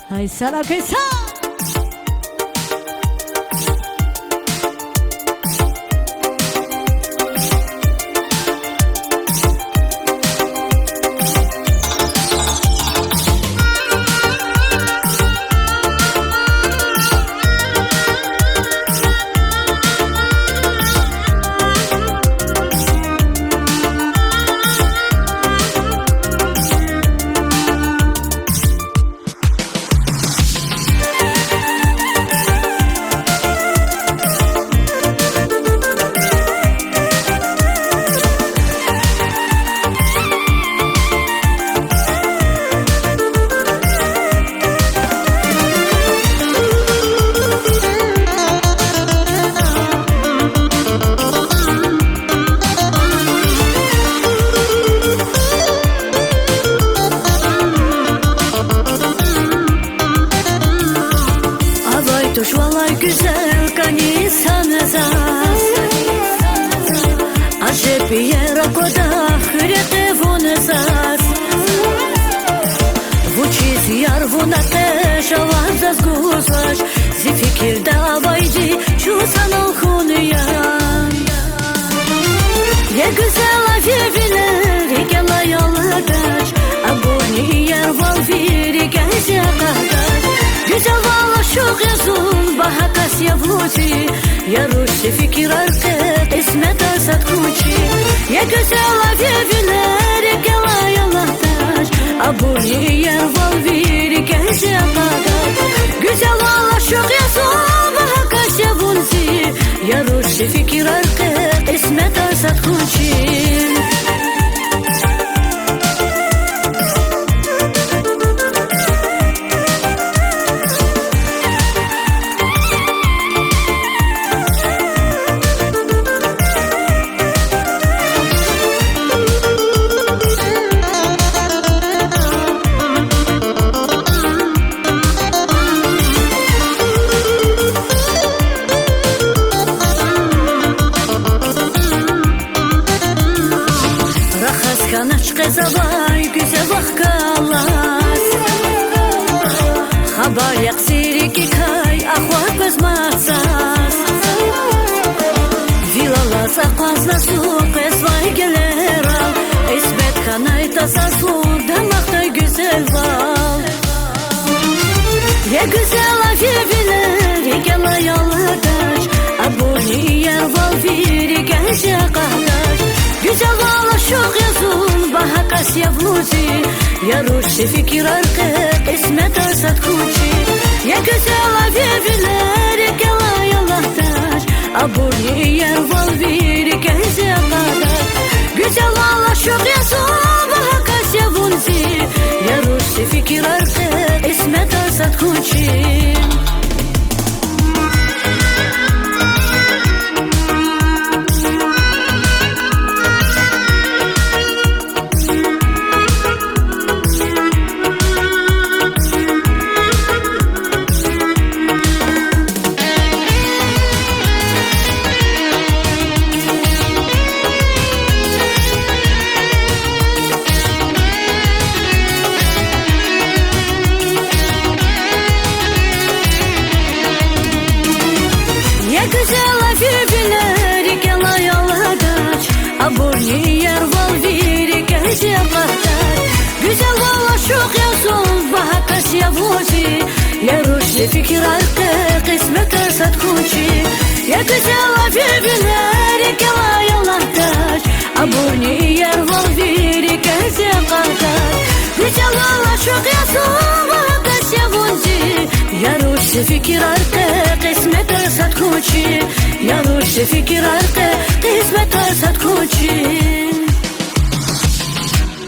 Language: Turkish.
Hay sana kesa. Tuşvalar güzel kanisan zas Acep yera koda hürete vunzas Vučiz yar vunate şavazaz guzlaş Zi fikirde avaydi çusan alhuniyan Ye güzel avyeviler ikela yoladaş Aboni yer valviri gezya kardaş Güzel valla şok yazul bahakas yavluti Ya ruşi fikir arket ismet asat kuçi Ya güzel avyeviler ikela yoladaş Aboni yer valviri gezya kardaş Güzel valla şok yazul bahakas yavluti Ya ruşi fikir arket ismet asat kuçi Zavay güzel vakkalas Habar yaksiri ki kay ahvat bezmatsas Vilalas akvazla su pesvay geleral İsmet kanay tasaslu damaktay güzel val Ya güzel avyeviler ikela yoladaş Aboni yer val viri gezya kardaş Güzel valla şok yazul bahakas yavluti Ya ruşi fikir arket ismet asat kuçi Ya güzel avyeviler ikela yoladaş Aboni yer val viri gezya kardaş Güzel valla şok yazul bahakas yavluti Ya ruşi fikir arket ismet asat kuçi Aboni yer val viri gezya kardaş Güzel valla şok yazul bahakas yavluti Ya ruşi fikir arket kısmet asat kuçi Ya güzel avyeviler ikela yoladaş Aboni yer val viri gezya kardaş Güzel valla şok yazul bahakas yavluti Ya ruşi fikir arket kısmet asat kuçi Ya ruşi fikir arket kısmet asat